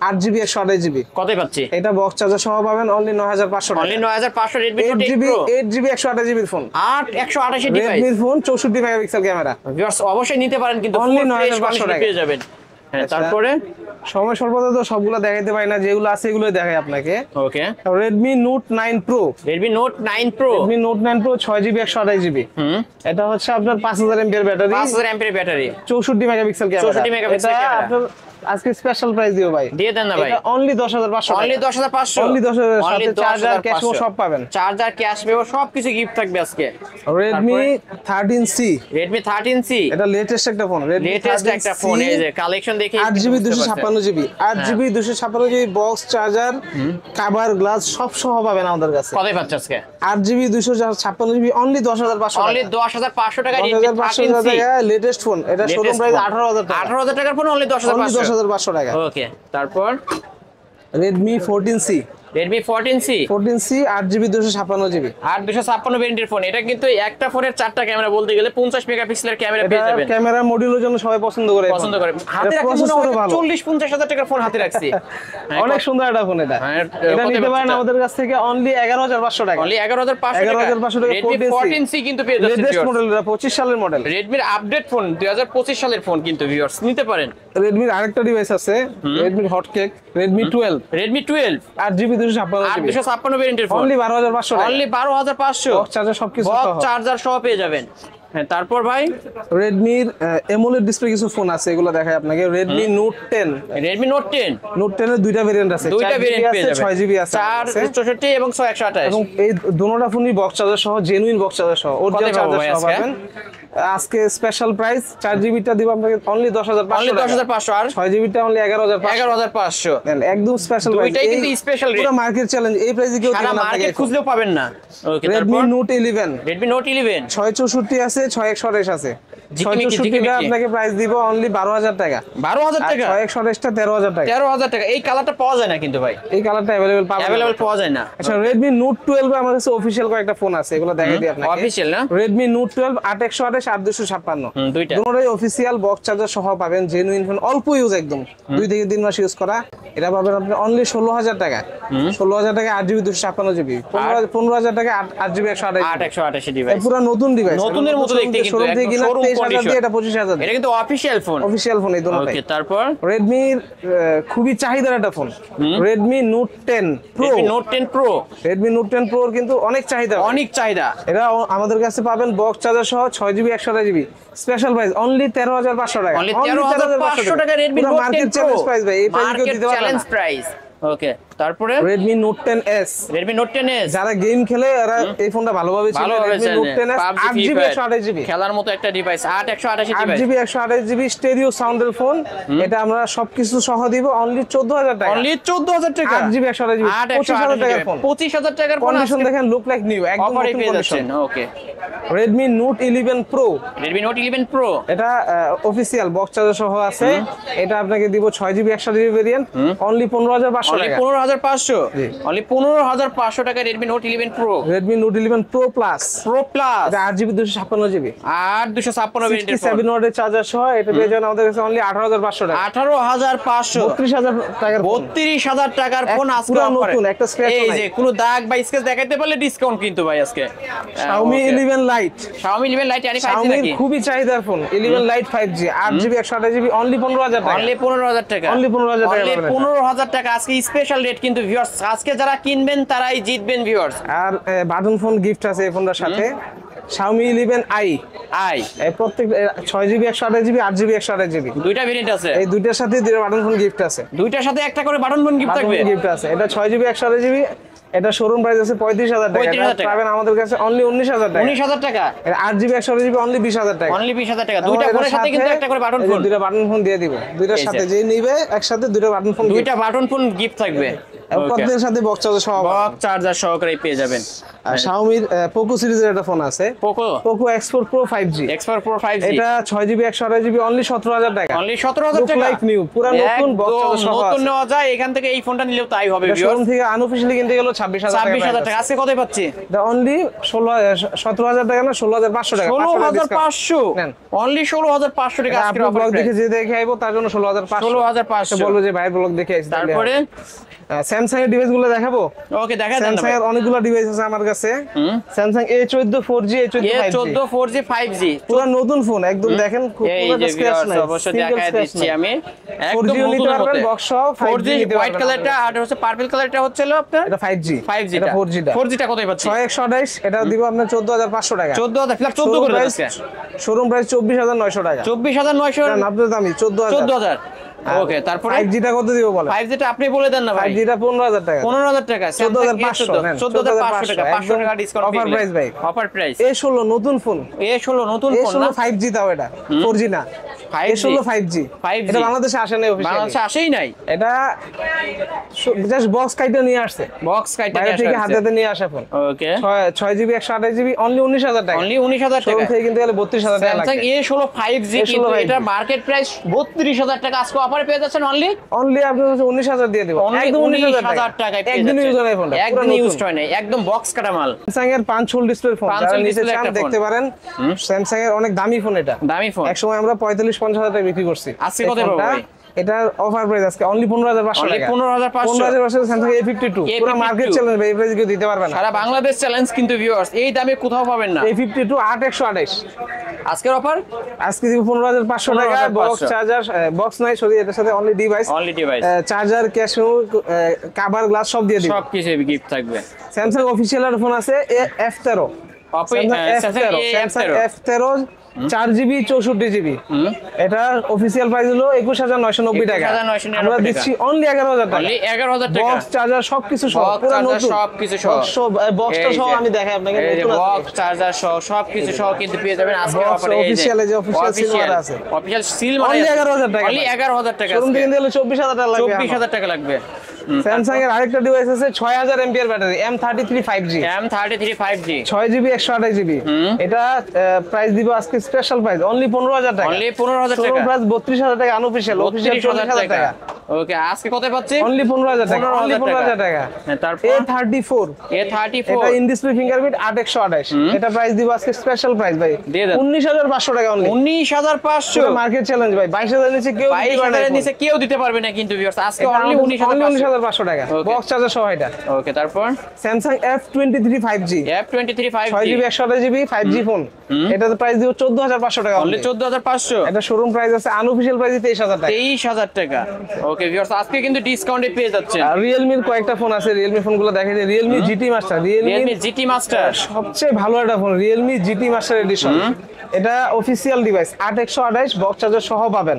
8GB 128GB, কত পাচ্ছি? এটা বক্স চার্জার সহ পাবেন অনলি 9500 টাকা। Only 9500 Redmi Note 8 8GB Pro, 8GB 128GB phone, 128 device. Redmi phone 64 megapixel camera. Viewers অবশ্যই নিতে পারেন, কিন্তু Only ফুল ফ্রেশ 9500 কন্ডিশনে টাকা পেয়ে যাবেন। হ্যাঁ, তারপরে সময় স্বল্পতা তো সবগুলো দেখাইতে পারি না, যেগুলো আছে এগুলোই দেখাই আপনাকে। ওকে, Redmi Note 9 Pro, Redmi Note 9 Pro, Redmi Note 9 Pro 6GB 128GB, এটা হচ্ছে আপনার 5000 mAh ব্যাটারি, 5000 এমপিএর ব্যাটারি, 64 মেগাপিক্সেল ক্যামেরা। 64 মেগাপিক্সেল এটা ক্যামেরা। আপনার আজকে স্পেশাল প্রাইস দিও ভাই, দিয়ে দেন না ভাই। এটা অনলি 10500, অনলি 10500, অনলি 10000, অনলি সাথে চার্জার, ক্যাশ মেমো সব পাবেন। চার্জার, ক্যাশ মেমো সবকিছু গিফট থাকবে আজকে। Redmi 13C, Redmi 13C, এটা লেটেস্ট একটা ফোন, Redmi লেটেস্ট একটা ফোন। এই যে কালেকশন দেখে 8GB 256GB, 8GB 256GB box charger, cover, glass সব সহ পাবেন আমাদের কাছে। কত পাচ্ছে আজকে? 8GB 256GB অনলি 10500 টাকা। অনলি 10500 টাকা Redmi 10500 13C, টাকা লেটেস্ট ফোন, এটা শোরুম প্রাইস 18000 টাকা। 18000 টাকার ফোন অনলি 10500। 10500 টাকা। ওকে, তারপর Redmi 14C, Redmi 14C, 8GB 256GB, 256 ভেরিয়েন্টের ফোন। এটা কিন্তু একটা ফোনের 4টা ক্যামেরা, বলতে গেলে 50 মেগাপিক্সেলের ক্যামেরা পেয়ে যাবেন। ক্যামেরা মডিউলের জন্য সবাই পছন্দ করে, পছন্দ করে। হাতে রাখতে মনে হয় 40-50 হাজার টাকার ফোন হাতে রাখছি। অনেক সুন্দর একটা ফোন এটা। এটা নিতে পারেন আমাদের কাছ থেকে অনলি 11500 টাকা। অনলি 11500 টাকা। 11500 টাকা Redmi 14C কিন্তু পেয়ে যাচ্ছেন। লেটেস্ট মডেল, এটা 25 সালের মডেল। Redmi এর আপডেট ফোন, 2025 সালের ফোন কিন্তু ভিউয়ার্স নিতে পারেন। Redmi এর আরেকটা ডিভাইস আছে, Redmi Hotcake, Redmi 12, Redmi 12, 8GB 256GB, 256 ভেরিয়েন্টের ফোন, অনলি 12500 টাকা। অনলি 12500, বক্স চার্জার সবকিছু সহ, বক্স চার্জার সহ পেয়ে যাবেন। হ্যাঁ, তারপর ভাই Redmi AMOLED ডিসপ্লে কিছু ফোন আছে, এগুলো দেখাই আপনাকে। Redmi Note 10, Redmi Note 10, Note 10 এর দুইটা ভেরিয়েন্ট আছে, দুইটা 4GB ভেরিয়েন্ট পেয়ে আছে, যাবেন, 6GB আছে, 464 এবং 128। এবং এই দুটোটা ফোনই বক্স চার্জার সহ, জেনুইন বক্স চার্জার সহ, অরিজিনাল কত পাবো চার্জার ভাই সহ আজকে? পাবেন। আজকে স্পেশাল প্রাইস 4GB টা দিব আপনাকে অনলি 10500 অনলি টাকা। 10500, আর 6GB টা অনলি 11500। 11500, একদম স্পেশাল প্রাইস, দুইটাই কিন্তু স্পেশাল রেট। পুরো মার্কেট চ্যালেঞ্জ, এই প্রাইসে কেউ সারা দিবে না মার্কেট আপনাকে। খুঁজলেও পাবেন না। ওকে, Redmi তারপর Note 11, Redmi Note 11, 664 আছে, 6128 আছে। ঝিকিমিকি, 664 টা আপনাকে প্রাইস দিব অনলি 12000 টাকা। 12000 টাকা, 6128 টা 13000 টাকা। 13000 টাকা। এই কালারটা পাওয়া যায় না কিন্তু ভাই, এই কালারটা अवेलेबल পাবেন। অ্যাভেলেবল পাওয়া যায় না। আচ্ছা, Redmi Note 12 আমার কাছে অফিশিয়াল কয়েকটা ফোন আছে, এগুলো দেখাই দিই আপনাকে। অফিশিয়াল না? Redmi Note 12 8128 8256, দুইটা দুটোই অফিশিয়াল বক্স চার্জার সহ পাবেন, জেনুইন ফোন, অল্প ইউজ, একদম 2 থেকে 3 মাস ইউজ করা। এটা পাবেন আপনি অনলি 16000 টাকা। 16000 টাকা 8GB 256GB, 15000 টাকা 8GB 128GB, 128 ডিভাইস, পুরো নতুন ডিভাইস, নতুনের মতো তো দেখতে কিন্তু শোরুম থেকে কিনা শোরুম 23,000 দিয়ে, এটা 25,000 এটা কিন্তু অফিশিয়াল ফোন। অফিশিয়াল ফোন এই দুটোটাই। ওকে, তারপর Redmi খুবই চাহিদার একটা phone, Redmi Note 10 Pro। Redmi Note 10 Pro, Redmi Note 10 Pro কিন্তু অনেক চাহিদা, অনেক চাহিদা। এটা আমাদের কাছে পাবেন বক্স চার্জার সহ 6GB 128GB special price only 13,500 টাকা। অনলি 13,500 টাকা Redmi Note 10 market Pro, challenge price ভাই, এই প্রাইস কেউ মার্কেট দিতে পারবে চ্যালেঞ্জ না। প্রাইস। ওকে, তারপরে Redmi Note 10s, Redmi Note 10s, যারা গেম খেলে এরা এই ফোনটা ভালোভাবে চিনে। ভালোভাবে Redmi Note 10s 8GB 128GB খেলার মতো একটা device, 128GB 8GB 128GB stereo সাউন্ডের ফোন। এটা আমরা সবকিছু সহ দিব অনলি 14,000 টাকা। অনলি 14,000 টাকা। 8GB 128GB 25,000 টাকার ফোন। 25,000 টাকার ফোন কন্ডিশন দেখেন, লুক লাইক নিউ, একদম অফারে নতুন পেয়ে কন্ডিশন। যাচ্ছেন। ওকে, Redmi Note 11 Pro, Redmi Note 11 Pro, এটা অফিসিয়াল বক্স চার্জার সহ আছে। এটা আপনাকে দিব 6GB 128GB variant only 15,500 only টাকা। 15,500, জি। অনলি 15,500 টাকা Redmi Note 11 Pro, Redmi Note 11 Pro Plus, Pro Plus, এটা 8GB 256GB আর 256 ভেরিয়েন্টের ফোন, 67 ওয়াটের চার্জার সহ। এটা পেয়ে যাবেন আমাদের কাছে অনলি 18,500 টাকা। 18,500, 32,000 টাকার ফোন। 32,000 টাকার ফোন আজকে পুরো অফারে। নতুন, একটা scratch এই নাই। যে কোনো দাগ বা স্ক্র্যাচ দেখাইতে পারলে ডিসকাউন্ট কিন্তু ভাই আজকে। Xiaomi ওকে। 11 Lite, Xiaomi 11 Lite yani 5G Xiaomi নাকি? খুবই চাহিদার phone 11 Lite 5G 8GB 128GB only 15,000 টাকা। অনলি 15,000 টাকা। Only 15,000 টাকা Only পাবেন এটা। 15,000 টাকা আজকে স্পেশাল রেট কিন্তু ভিউয়ার্স, আজকে যারা কিনবেন তারাই জিতবেন ভিউয়ার্স। আর বাটন ফোন গিফট আছে এই ফোনটার সাথে। Xiaomi 11i, আই এই প্রত্যেক 6GB 128GB 8GB 128GB দুইটা ভেরিয়েন্ট আছে, এই দুইটার সাথে দুইটা বাটন ফোন গিফট আছে। দুইটার সাথে একটা করে বাটন ফোন গিফট থাকবে। গিফট আছে। এটা 6GB 128GB, এটা শোরুম প্রাইস আছে 35,000 টাকা। 35,000 এটা টাকা। পাবেন আমাদের কাছে অনলি 19,000 টাকা। 19,000 টাকা, এটা 8GB 128GB অনলি 20,000 টাকা। অনলি 20,000 টাকা। দুইটা ফোনের সাথে কিন্তু একটা করে বাটন ফোন, দুইটা বাটন ফোন দিয়ে দিব। দুইটার এই যে। সাথে যে নিবে একসাথে দুইটা বাটন ফোন gift। দুইটা বাটন ফোন গিফট থাকবে। প্রত্যেকের সাথে বক্স চার্জার সহ। বক্স চার্জার সহকারে পেয়ে যাবেন। আর Xiaomi Poco সিরিজের একটা ফোন আছে, Poco Poco X4 Pro 5G। X4 Pro 5G, এটা 6GB 128GB অনলি 17,000 টাকা। অনলি 17,000 Look টাকা। like new, পুরা নতুন বক্স একদম চার্জার সহ নতুন আছে। নেওয়া যায়, এখান থেকে এই ফোনটা নিলেও তাই হবে এটা ভিউয়ার্স। শোরুম থেকে আনঅফিশিয়ালি কিনতে গেল 26,000 টাকা। 26,000 টাকা আজকে কত পাচ্ছি? এটা অনলি 17,000 টাকা না 16,500 টাকা। 16,500, নেন। অনলি 16,500 টাকা আজকে আপনার অফার ব্লগ প্রাইস। দেখে যে দেখে আইবো তার জন্য 16,500। 16,500 বলবো যে ভাই ব্লগ দেখে আইছি। তারপরে স্যামসাং এর ডিভাইস গুলো দেখাবো। ওকে, দেখা দেন না স্যামসাং ভাই। এর অনেকগুলো ডিভাইস আছে আমার কাছে। Samsung A14 4G A14 5G A14 4G 5G পুরো নতুন ফোন, একদম দেখেন এই পুরো যে স্ক্র্যাচ ভিউয়ার্স নাই, অবশ্যই single দেখায় scratch দিচ্ছি নাই। আমি, 4G একদম নিতে নতুনের পারবেন, মধ্যে। box সহ 4G 5G নিতে হোয়াইট পারবেন কালারটা আর হচ্ছে পার্পল কালারটা হচ্ছিল আপনার এটা 5G 5G এটা টা 4G টা 4G টা কতই পাচ্ছি? 6128 এটা দিব আপনার 14,500 টাকা। 14,000 ফ্ল্যাট 14 করে দিচ্ছে। শোরুম প্রাইস 24,900 টাকা। 24,900, না আপনার দামি 14,000। 14,000। ওকে, তারপরে 5G টা কত দিব বলেন? 5G টা আপনি বলে দেন না ভাই। 5G টা 15,000 টাকা। 15,000 টাকা, 14,500 নেন, 14,500 টাকা, 500 টাকা ডিসকাউন্ট অফার প্রাইস ভাই। Offer price. A16 নতুন ফোন, A16 নতুন ফোন না? A16 5G দাও, এটা 4G না, 5G A16 5G 5G এটা বাংলাদেশে আসে নাই অফিশিয়ালি, বাংলাদেশে আসেই নাই। এটা জাস্ট বক্স কাইটা নিয়ে আসছে, বক্স কাইটা বাইরে থেকে হাতে নিয়ে আসা ফোন। ওকে, 6GB 128GB অনলি 19,000 টাকা। অনলি 19,000 শোরুম টাকা। থেকে কিনতে গেলে 32,000 টাকা স্যামসাং লাগবে। A16 5G A16 কিন্তু 5G এটা মার্কেট প্রাইস 32,000 টাকা, আজকে অফারে পেয়ে যাচ্ছেন অনলি অনলি আপনার 19,000 দিয়ে দেব, একদম 19,000 টাকায় পেয়ে একদিন ইউজ হয় ফোনটা, একদিন ইউজ হয় নাই, একদম বক্স কাটা মাল। স্যামসাং এর 5 হোল ডিসপ্লে ফোন, পাঁচ যারা হোল নিতে display চান একটা দেখতে ফোন। পারেন। স্যামসাং এর অনেক দামি ফোন এটা, দামি ফোন। এক সময় আমরা 45-50,000 টাকা বিক্রি করছি। আজকে এই কত পাবো ফোনটা, ভাই? এটার অফার প্রাইস আজকে অনলি 15,500 অনলি টাকা। 15,500 15,500 স্যামসাং A52 পুরো মার্কেট চ্যালেঞ্জ, এই প্রাইস কেউ দিতে পারবে না। সারা বাংলাদেশ চ্যালেঞ্জ কিন্তু ভিউয়ার্স, এই দামে কোথাও পাবেন না। A52 8128 আজকের অফার আজকে দিব 15,500 টাকা। 15,500 বক্স চার্জার, বক্স নাই সরি, এটার সাথে only device, only device, charger, cash, cover, glass সব দিয়ে দিব। সব কিছু গিফট থাকবে। স্যামসাং অফিশিয়াল ফোন আছে F13, Samsung F13 4GB 64GB, এটা অফিশিয়াল প্রাইস হলো 21,990 টাকা। 21,990 আমরা দিচ্ছি অনলি 11,000 টাকা। অনলি 11,000 টাকা। বক্স চার্জার সবকিছু সহ, বক্স পুরো চার্জার নতুন সবকিছু সহ, বক্সটা সহ আমি দেখাই আপনাকে, এই যে নতুন আছে। বক্স চার্জার সহ সবকিছু সহ কিন্তু পেয়ে যাবেন আজকে Box অফারে। official, এই যে official seal মারা আছে। অফিশিয়াল সিল মারা Only 11,000 টাকা। অনলি 11,000 টাকা। শোরুম থেকে নিলে 24,000 টাকা লাগবে। 24,000 টাকা লাগবে। স্যামসাং এর আরেকটা ডিভাইস আছে 6,000 MPR battery, M33 5G, M33 5G 6GB 128GB, এটা প্রাইস দিব আজকে স্পেশাল প্রাইস অনলি 15,000 টাকা। অনলি 15,000 শোরুম টাকা। প্রাইস 32,000 টাকা, আনঅফিশিয়াল, অফিশিয়াল 32,000 40,000 টাকা। টাকা। ওকে আজকে কত পাচ্ছি? অনলি 15000 টাকা, অনলি 15000 টাকা। হ্যাঁ তারপর A34 এটা ইন ডিসপ্লে ফিঙ্গারপ্রিন্ট 8128, এটা প্রাইস দিব আজকে স্পেশাল প্রাইস ভাই, দিয়ে দেন। 19500 টাকা অনলি। 19500 মার্কেট চ্যালেঞ্জ ভাই, 22000 নিচে কেউ দিতে পারবে 22000 না। এর নিচে কেউ দিতে পারবে না কিন্তু ভিউয়ার্স, আজকে অনলি 19500 টাকা, বক্স চার্জার সহ এটা। ওকে তারপর Samsung F23 5G, F23 5G 6GB 128GB 5G phone, এটাতে প্রাইস দিব 14500 টাকা অনলি অনলি। 14500, এটা শোরুম প্রাইস আছে, আনঅফিশিয়াল প্রাইস 23000 টাকা। 23000 টাকা। ওকে ভিউয়ার্স আজকে কিন্তু ডিসকাউন্টে পেয়ে যাচ্ছেন। আর Realme এর কয়েকটা ফোন আছে, Realme ফোনগুলো দেখেন, যে Realme GT Master, Realme GT Master সবচেয়ে ভালো একটা ফোন, Realme GT Master এডিশন। এটা অফিশিয়াল ডিভাইস, 8128 বক্স চার্জার সহ পাবেন।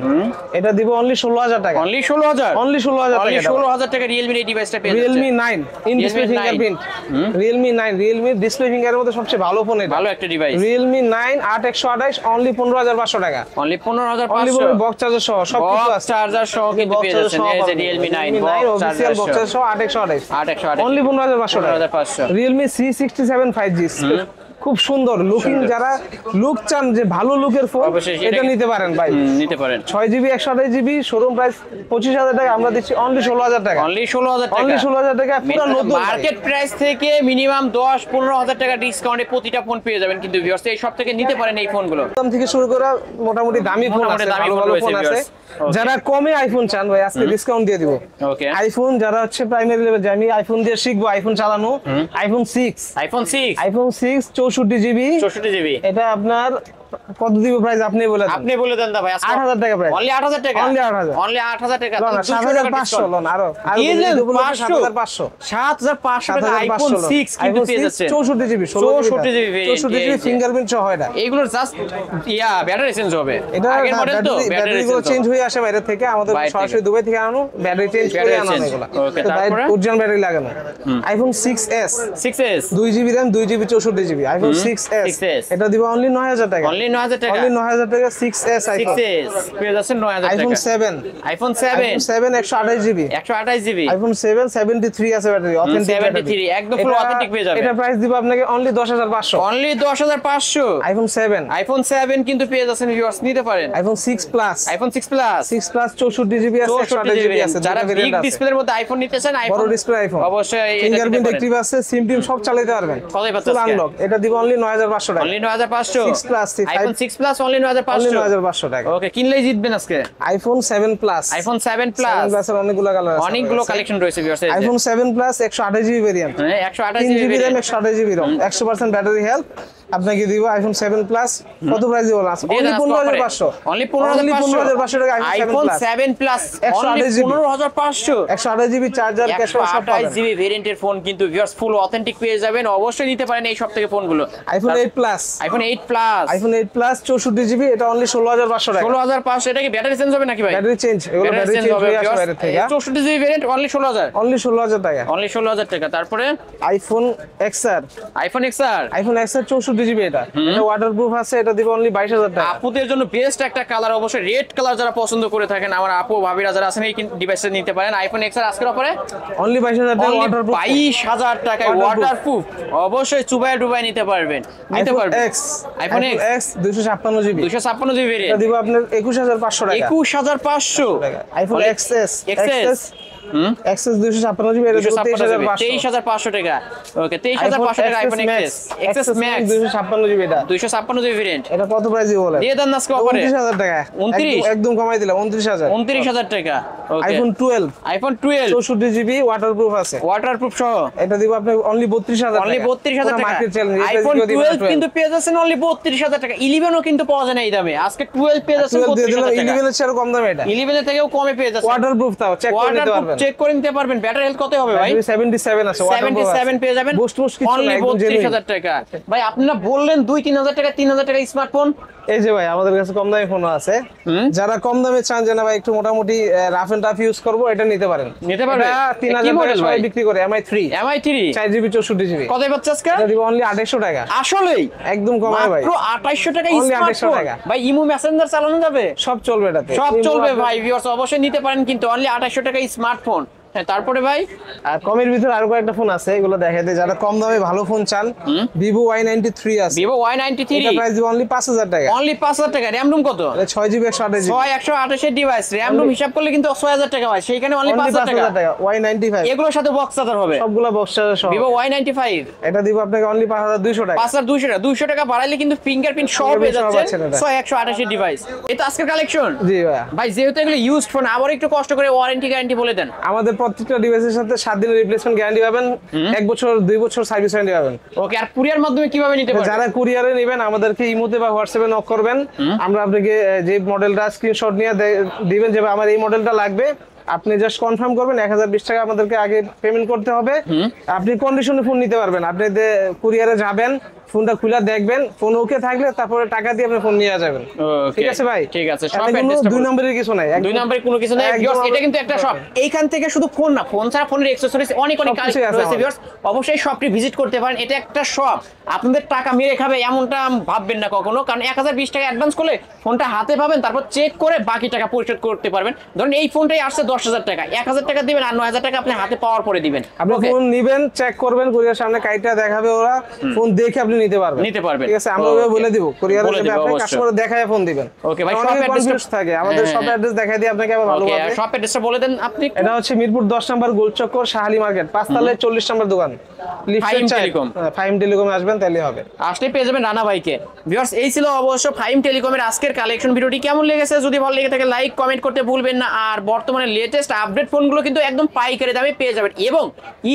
এটা দিব অনলি 16000 টাকা, অনলি 16000, অনলি 16000 অনলি টাকা। 16000 টাকা Realme এই ডিভাইসটা পেয়ে যাচ্ছেন। Realme 9 in display Realme 9 fingerprint, Realme 9 Realme display ফিঙ্গারের মধ্যে সবচেয়ে ভালো ফোন এটা, ভালো একটা ডিভাইস। Realme 9 8128 অনলি 15500 টাকা, অনলি অনলি 15500 বক্স চার্জার সহ সবকিছু বক্স আছে। চার্জার সহ কিন্তু পেয়ে যাচ্ছেন। এই যে Realme 9 box official charger box সহ চার্জার সহ 8128 8128 অনলি 15500 টাকা। 15500 Realme C67 5G খুব সুন্দর লুকিং, যারা লুক চান যে ভালো লুকের ফোন, অবশ্যই এটা নিতে পারেন ভাই। নিতে পারেন। 6GB 128GB শোরুম প্রাইস 25000 টাকা, আমরা দিচ্ছি অনলি 16000 টাকা, অনলি 16000 টাকা, অনলি 16000 টাকা পুরো নতুন। মার্কেট প্রাইস থেকে মিনিমাম 10-15000 টাকা ডিসকাউন্টে প্রতিটা ফোন পেয়ে যাবেন কিন্তু ভিউয়ার্স এই সব থেকে নিতে পারেন এই ফোনগুলো। দাম থেকে শুরু করে মোটামুটি দামি ফোন মোটামুটি আছে, দামি ভালো ফোন ভালো রয়েছে ফোন আছে। viewers। যারা কমে আইফোন চান ভাই, আজকে ডিসকাউন্ট দিয়ে দিব। ওকে আইফোন যারা হচ্ছে প্রাইমারি লেভেল, যে আমি আইফোন দিয়ে শিখবো আইফোন চালানো, আইফোন 6 আইফোন 6 64GB, 64GB এটা আপনার কত দিব প্রাইস আপনি বলে দেন। আপনি বলে দেন দা ভাই, 8000 টাকা প্রাইস, অনলি 8000 টাকা, অনলি 8000, অনলি 8000 টাকা, না 7500 লোন, আরো দিয়ে দেন 7500 7500 টাকা আইফোন 6 কিন্তু পেয়ে যাচ্ছেন। 64GB 64GB 64GB ফিঙ্গারপ্রিন্ট সহ এটা। এইগুলোর জাস্ট ব্যাটারি চেঞ্জ হবে, এটা আগের মডেল তো ব্যাটারি গুলো চেঞ্জ হয়ে আসে বাইরে থেকে, আমাদের বাইরে সরাসরি দুবাই থেকে আনো, ব্যাটারি চেঞ্জ করে Battery আনা change। এগুলো। Okay, তো তারপরে? অরিজিনাল ব্যাটারি লাগানো। IPhone 6s 6s 2GB RAM 2GB 64GB iPhone 6s 6s এটা দিব অনলি 9000 টাকা, অনলি 9000 টাকা, অনলি 9000 টাকা 6s আইফোন। 6s পেয়ে যাচ্ছেন 9000 টাকা। IPhone 7 iPhone 7 128GB 128GB iPhone 7 73 আছে ব্যাটারি, অথেন্টিক 73 একদম ফুল অথেন্টিক পেয়ে যাবেন। এটা প্রাইস দিব আপনাকে অনলি 10500, অনলি 10500 আইফোন 7 আইফোন 7 কিন্তু পেয়ে যাচ্ছেন ভিউয়ার্স, নিতে পারেন। IPhone 6 plus iPhone 6 plus 6 plus 64GB আছে 128GB আছে, যারা দুটো বিগ ভেরিয়েন্ট আছে। ডিসপ্লের মধ্যে আইফোন নিতে চান, বড় আইফোন ডিসপ্লে আইফোন অবশ্যই এটা নিতে ফিঙ্গারপ্রিন্ট পারেন। অ্যাক্টিভ আছে, সিম টিম সব চালাতে পারবেন। কতই পাচ্ছেন ফুল আজকে? আনলক, এটা দিব অনলি 9500 টাকা, only 9500 6 plus iPhone 6 plus only only 9500 9500 টাকা। ওকে কিনলেই জিতবেন আজকে। আইফোন 7 প্লাস আইফোন 7 প্লাস প্লাসের অনেকগুলো কালার আছে, অনেকগুলো কালেকশন রয়েছে viewers. IPhone 7 plus 128GB variant, 128GB 3GB RAM 128GB ROM 100% battery health আপনাকে দিব। আইফোন 7 প্লাস কত প্রাইস দিব? অনলি 15500, অনলি 15500 টাকা iPhone 7 plus only 15500 128GB charger cash সব পাবেন। 128GB ভেরিয়েন্টের ফোন কিন্তু ভিউয়ার্স ফুল অথেন্টিক পেয়ে যাবেন, অবশ্যই নিতে পারেন এই সব থেকে ফোনগুলো। IPhone 8 plus iPhone 8 plus iPhone 8 plus 64GB, এটা অনলি 16500 টাকা। 16500 এটা কি ব্যাটারি চেঞ্জ হবে নাকি ভাই? ব্যাটারি চেঞ্জ, এগুলো ব্যাটারি চেঞ্জ হয়ে আসে বাইরে থেকে। 64GB ভেরিয়েন্ট অনলি 16000, অনলি 16000 টাকা। অনলি 16000 টাকা। তারপরে iPhone XR iPhone XR 64GB, এটা ওয়াটারপ্রুফ আছে, এটা দিব অনলি 22000 টাকা। আপুদের জন্য বেস্ট একটা কালার, অবশ্যই রেড কালার যারা পছন্দ করে থাকেন, আমার আপু ভাবিরা যারা আছেন এই ডিভাইসটা নিতে পারেন। আইফোন XR আজকের অফারে অনলি 22000 টাকা, অনলি ওয়াটারপ্রুফ 22000 টাকায় ওয়াটারপ্রুফ, অবশ্যই চুবাই ডুবাই নিতে পারবেন, নিতে পারবেন। আইফোন X 256GB 256GB এটা ভেরিয়েন্ট দিব আপনার 21500 টাকা। 21500 iPhone XS XS XS 256GB, এটা দিব 23500 23500 টাকা। ওকে 23500 টাকা iPhone XS XS Max 256GB, এটা 256GB ভেরিয়েন্ট। এটা কত প্রাইস দিব বলেন? দিয়ে দেন আজকে অফারে 29000 টাকা, 29 একদম কমাই দিলাম 29000। 29000 টাকা। ওকে আইফোন 12 আইফোন 12 64GB ওয়াটারপ্রুফ আছে, ওয়াটারপ্রুফ সহ এটা দিব আপনি অনলি 32000 টাকা, অনলি 32000 টাকা। Market challenge. আইফোন 12 কিন্তু পেয়ে যাচ্ছেন অনলি 32000 টাকা। 11 ও কিন্তু পাওয়া যায় না এই দামে, আজকে 12 পেয়ে যাচ্ছেন 32000 টাকা। 11 এর চেয়ে কম দামে এটা, 11 এর থেকেও কমে পেয়ে যাচ্ছেন। ওয়াটারপ্রুফ তাও চেক করে নিতে পারবেন, চেক করে নিতে পারবেন। ব্যাটারি হেলথ কত হবে ভাই? 77 আছে, ওয়াটারপ্রুফ 77 পেয়ে যাবেন বুস্ট বুস্ট কিছু না, অনলি একদম জেনুইন। 32000 টাকা। ভাই আপনারা বললেন 2-3000 টাকা 3000 টাকা স্মার্টফোন। এই যে ভাই আমাদের কাছে কম দামি ফোন আছে, যারা কম দামে চান যে না ভাই একটু মোটামুটি রাফ এন্ড টাফ ইউজ করব, এটা নিতে পারেন। নিতে পারবে? এটা 3000 টাকা সবাই বিক্রি করে, MI3 MI3 4GB 64GB কত পাচ্ছে আজকে? এটা দিব অনলি 2800 টাকা, আসলেই একদম কমায় ভাই, মাত্র 2800 টাকা Only 2800 স্মার্টফোন। টাকা। ভাই ইমো মেসেঞ্জার চালানো যাবে, সব চলবে এটাতে, সব চলবে ভাই। ভিউয়ার্স অবশ্যই নিতে পারেন কিন্তু অনলি 2800 টাকা স্মার্টফোন। হ্যাঁ তারপরে ভাই আর কমের ভিতরে আরো কয়েকটা ফোন আছে, এগুলো দেখাই দেয় যারা কম দামে ভালো ফোন চান। ভিভো Y93 আছে, ভিভো Y93 এটা প্রাইস দিব অনলি 5000 টাকা। অনলি 5000 টাকা। র‍্যাম রুম কত? 6GB 128GB। 128 এর ডিভাইস, র‍্যাম রুম হিসাব করলে কিন্তু 6000 টাকা হয়, সেইখানে অনলি 5000 টাকা। Y95 এগুলোর সাথে বক্স চার্জার হবে সবগুলা বক্স চার্জার সহ। ভিভো Y95 এটা দিব আপনাকে অনলি 5200 টাকা। 5200 টাকা। 200 টাকা বাড়াইলে কিন্তু ফিঙ্গারপ্রিন্ট সহ পেয়ে যাচ্ছেন 128 এর ডিভাইস। এই তো আজকের কালেকশন। জি ভাই। ভাই যেহেতু এগুলো ইউজড ফোন, আবার একটু কষ্ট করে ওয়ারেন্টি গ্যারান্টি বলে দেন। আমাদের প্রত্যেকটা ডিভাইসের সাথে 7 দিনের রিপ্লেসমেন্ট গ্যারান্টি পাবেন, 1 বছর 2 বছর সার্ভিস ওয়ারেন্টি পাবেন। ওকে, আর কুরিয়ার মাধ্যমে কিভাবে নিতে পারবেন? যারা কুরিয়ারে নেবেন আমাদেরকে ইমোতে বা হোয়াটসঅ্যাপে নক করবেন, আমরা আপনাকে যে মডেলটা স্ক্রিনশট নিয়ে দিবেন যে আমার এই মডেলটা লাগবে, আপনি জাস্ট কনফার্ম করবেন। 1020 টাকা আমাদেরকে আগে পেমেন্ট করতে হবে, আপনি কন্ডিশনে ফোন নিতে পারবেন। আপনি কুরিয়ারে যাবেন, ফোনটা খুলে দেখবেন, ফোন ওকে থাকলে তারপরে টাকা দিয়ে আপনি ফোন নিয়ে যাবেন। ঠিক আছে ভাই? ঠিক আছে। শপ অ্যাড্রেসটা 2 নম্বরের কিছু নাই, 2 নম্বরের কোনো কিছু নাই ভিউয়ার্স, এটা কিন্তু একটা শপ। এইখান থেকে শুধু ফোন না, ফোন ছাড়া ফোনের অ্যাকসেসরিজ অনেক কালেকশন রয়েছে ভিউয়ার্স, অবশ্যই শপটি ভিজিট করতে পারেন। এটা একটা শপ, আপনাদের টাকা মেরে খাবে এমনটা ভাববেন না কখনো, কারণ 1020 টাকা অ্যাডভান্স করলে ফোনটা হাতে পাবেন, তারপর চেক করে বাকি টাকা পরিশোধ করতে পারবেন। ধরুন এই ফোনটাই আসছে 10000 টাকা, 1000 টাকা দিবেন আর 9000 টাকা আপনি হাতে পাওয়ার পরে দিবেন। আপনি ফোন নেবেন, চেক করবেন, কুরিয়ার সামনে কাইটা দেখাবে ওরা, ফোন দেখে আপনি নিতে পারবেন। ঠিক আছে, আমরা ওভাবে বলে দিব, কুরিয়ারে যাবে আপনি কাস্টমার দেখায় ফোন দিবেন। ওকে ভাই, শপ অ্যাড্রেস থাকে আমাদের শপ অ্যাড্রেস দেখাই দিই আপনাকে আবার ভালোভাবে। ওকে, শপ অ্যাড্রেসটা বলে দেন আপনি। এটা হচ্ছে মিরপুর 10 নম্বর গোলচক্কর শাহালি মার্কেট, 5 তলায় 40 নম্বর দোকান, ফাইম টেলিকম। ফাইম টেলিকমে আসবেন তাহলে হবে, আসলে পেয়ে যাবেন রানা ভাইকে। ভিউয়ার্স এই ছিল অবশ্য ফাইম টেলিকমের আজকের কালেকশন। ভিডিওটি কেমন লেগেছে যদি ভালো লেগে থাকে লাইক কমেন্ট করতে ভুলবেন না। আর বর্তমানে লেটেস্ট আপডেট ফোনগুলো কিন্তু একদম পাইকারি দামে পেয়ে যাবেন, এবং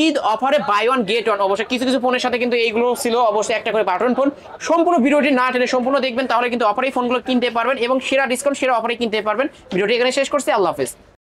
ঈদ অফারে বাই ওয়ান গেট ওয়ান। অবশ্যই কিছু কিছু ফোনের সাথে কিন্তু এইগুলো ছিল, অবশ্যই একটা করে বাটন ফোন। সম্পূর্ণ ভিডিওটি না টেনে সম্পূর্ণ দেখবেন, তাহলে কিন্তু অফারেই ফোনগুলো কিনতে পারবেন এবং সেরা ডিসকাউন্ট সেরা অফারে কিনতে পারবেন। ভিডিওটি এখানে শেষ করছি, আল্লাহ হাফেজ।